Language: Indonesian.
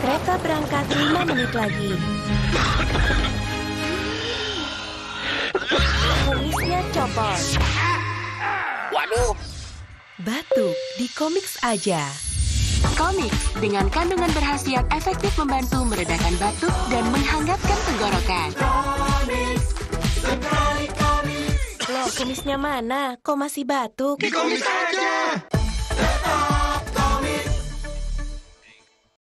Kereta berangkat 5 menit lagi. Kumisnya copot. Waduh. Batuk di Komiks aja. Komiks dengan kandungan berkhasiat efektif membantu meredakan batuk dan menghangatkan tenggorokan. Loh, kumisnya mana? Kok masih batuk? Di Komiks aja.